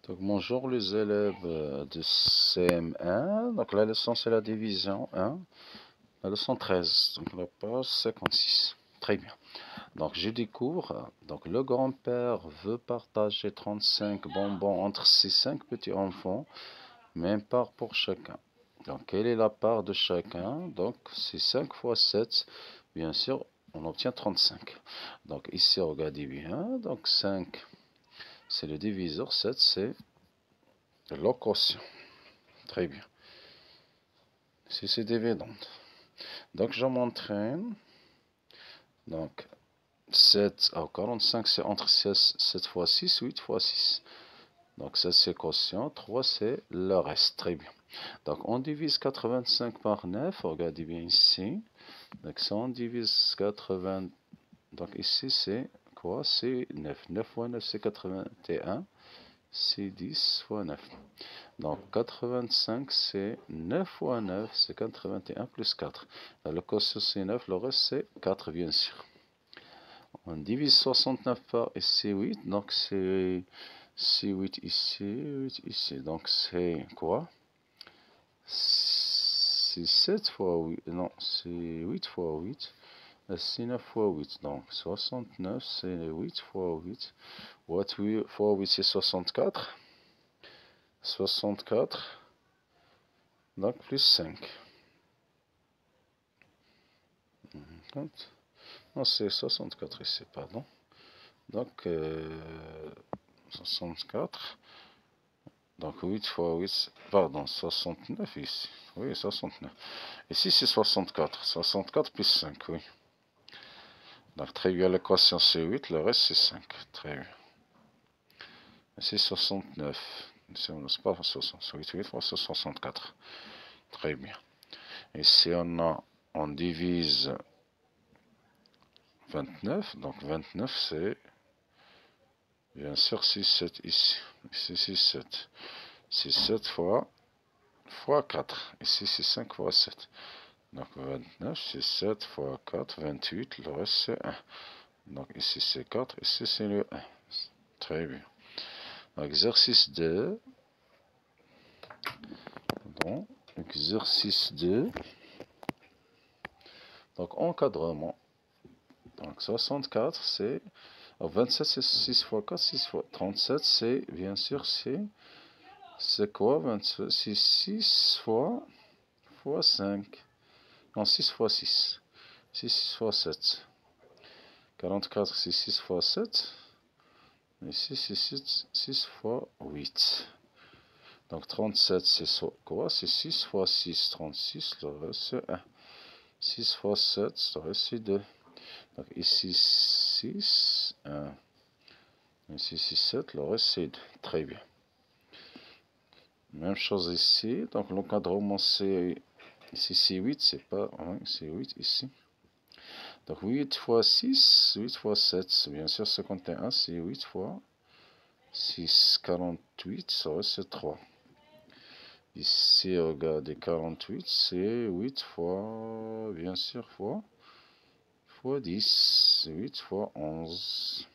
Donc, bonjour les élèves de CM1. Donc, la leçon c'est la division 1, la leçon 13, donc la page 56. Très bien. Donc, je découvre. Donc, le grand-père veut partager 35 bonbons entre ses 5 petits-enfants, même part pour chacun. Donc, quelle est la part de chacun? Donc, c'est 5 fois 7. Bien sûr, on obtient 35. Donc, ici, regardez bien. Donc, 5, c'est le diviseur. 7, c'est le quotient. Très bien. Si c'est évident. Donc, je m'entraîne. Donc, 7 à 45, c'est entre 7 fois 6, 8 fois 6. Donc, ça, c'est quotient. 3, c'est le reste. Très bien. Donc, on divise 85 par 9. Regardez bien ici. Donc, ça, on divise 80. Donc, ici, c'est quoi? C'est 9. 9 fois 9, c'est 81. C'est 10 fois 9. Donc 85, c'est 9 fois 9, c'est 81 plus 4. Le quotient c'est 9, le reste c'est 4 bien sûr. On divise 69 par ici 8, donc c'est 8 ici, 8 ici. Donc c'est quoi? C'est 7 fois 8, non, c'est 8 fois 8. C'est 9 fois 8, donc 69 c'est 8 fois 8. 8 fois 8 c'est 64. 64. Donc plus 5. Non, c'est 64 ici, pardon. Donc 64. Donc 8 fois 8, pardon, 69 ici. Oui, 69. Ici c'est 64. 64 plus 5, oui. Donc très bien, l'équation c'est 8, le reste c'est 5. Très bien. Ici 69. Ici on ne sait pas 68, 8 fois 64. Très bien. Ici on divise 29. Donc 29 c'est bien sûr 6, 7 ici. Ici 6, 7. C'est 7 fois 4. Ici c'est 5 fois 7. Donc 29 c'est 7 fois 4, 28. Le reste c'est 1. Donc ici c'est 4. Ici c'est le 1. Très bien. Exercice 2. Pardon. Exercice 2. Donc encadrement. Donc 64 c'est... 27 c'est 6 fois 4, 6 fois 37 c'est bien sûr c'est quoi 27? C'est 6 fois 5. Non, 6 fois 6. 6 fois 7. 44 c'est 6 fois 7. Ici c'est 6 fois 8. Donc 37 c'est quoi? C'est 6 fois 6, 36. Le reste c'est 1. 6 fois 7, le reste c'est 2. Donc ici 6, 1. Ici c'est 7, le reste c'est 2. Très bien. Même chose ici. Donc l'encadrement c'est... Ici c'est 8, c'est pas... Oui, c'est 8 ici. Donc 8 fois 6, 8 fois 7, bien sûr 51, c'est 8 fois 6, 48, ça reste c'est 3. Ici, regardez, 48, c'est 8 fois, bien sûr, fois 10, 8 fois 11.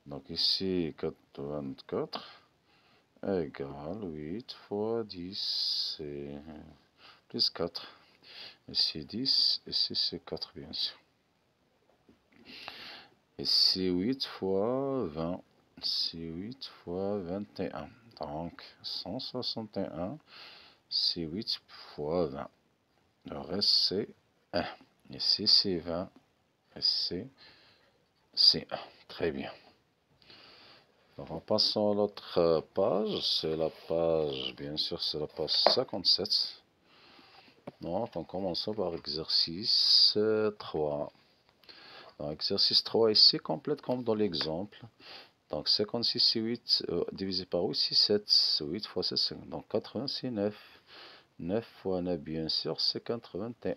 Donc ici, 24 égale 8 fois 10, c'est plus 4. Ici 10, ici c'est 4, bien sûr. Ici 8 fois 20, c'est 8 fois 21. Donc 161, c'est 8 fois 20. Le reste c'est 1. Ici c'est 20. Ici c'est 1. Très bien. Donc en passant à l'autre page, c'est la page, bien sûr, c'est la page 57. Donc on commence par exercice 3. Donc, exercice 3 ici complète comme dans l'exemple. Donc 56 c'est 8 divisé par 8 c'est 7. 8 fois 7 c'est donc 80 c'est 9. 9 fois 9 bien sûr c'est 81.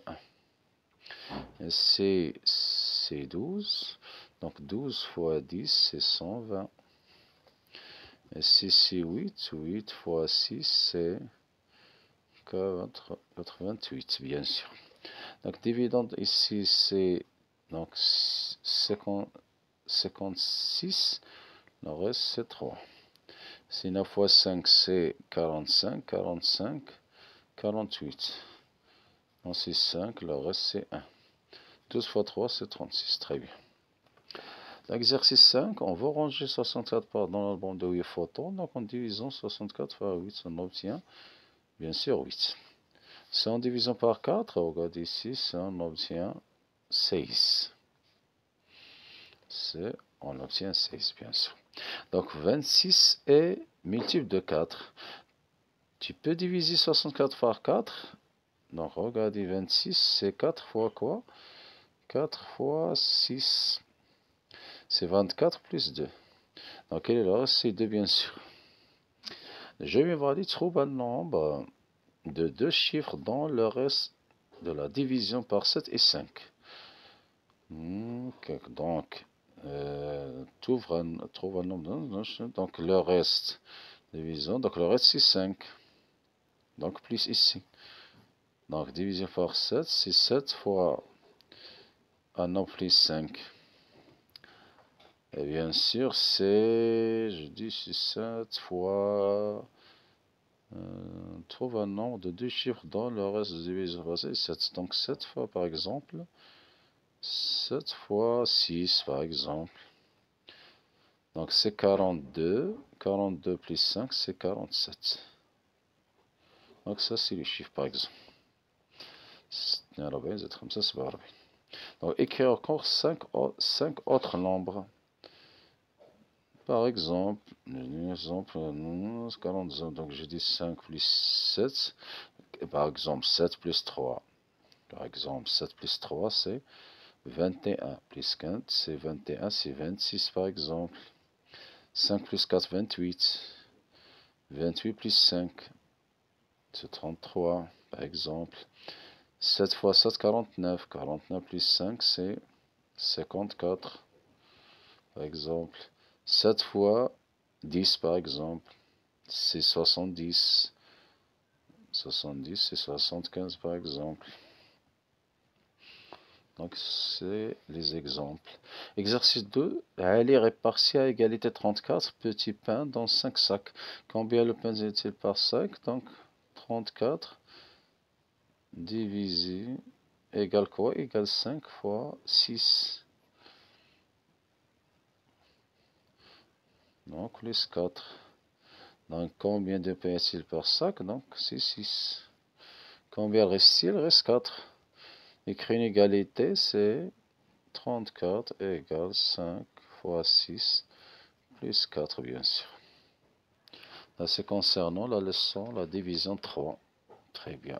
Ici c'est 12. Donc 12 fois 10 c'est 120. Ici c'est 8. 8 fois 6 c'est 88 bien sûr. Donc dividende ici c'est donc 56. Le reste c'est 3. Si 9 fois 5, c'est 45, 45, 48. Non, c'est 5, le reste c'est 1. 12 fois 3, c'est 36. Très bien. L'exercice 5, on va ranger 64 parts dans l'album de 8 photos. Donc en divisant 64 par 8, on obtient bien sûr 8. Si en divisant par 4, regarde ici, on obtient 16. On obtient 16, bien sûr. Donc 26 est multiple de 4. Tu peux diviser 64 par 4. Donc regardez, 26, c'est 4 fois quoi? 4 fois 6. C'est 24 plus 2. Donc quel est le reste? C'est 2, bien sûr. Je vais voir, trouve un nombre de 2 chiffres dans le reste de la division par 7 et 5. Donc, trouve un nombre. Donc le reste, division. Donc le reste c'est 5. Donc plus ici. Donc division par 7, c'est 7 fois un nombre plus 5. Et bien sûr, c'est 7 fois... trouve un nombre de 2 chiffres dans le reste de division par 7. Donc 7 fois, par exemple, 7 fois 6, par exemple. Donc c'est 42. 42 plus 5, c'est 47. Donc ça, c'est les chiffres, par exemple. Donc écrire encore 5 autres nombres. Par exemple, 42, donc je dis 5 plus 7. Et par exemple, 7 plus 3. Par exemple, 7 plus 3, c'est 21. Plus 15, c'est 21, c'est 26 par exemple. 5 plus 4, 28. 28 plus 5, c'est 33 par exemple. 7 fois 7, 49. 49 plus 5, c'est 54 par exemple. 7 fois 10 par exemple, c'est 70. 70, c'est 75 par exemple. Donc, c'est les exemples. Exercice 2. Ali répartit à égalité 34 petits pains dans 5 sacs. Combien le pain est-il par sac? Donc, 34 divisé égale quoi? Égale 5 fois 6. Donc, plus 4. Donc, combien de pain est-il par sac? Donc, c'est 6. Combien reste-t-il? Reste 4. Écrire une égalité, c'est 34 égale 5 fois 6 plus 4, bien sûr. Là, c'est concernant la leçon, la division 3. Très bien.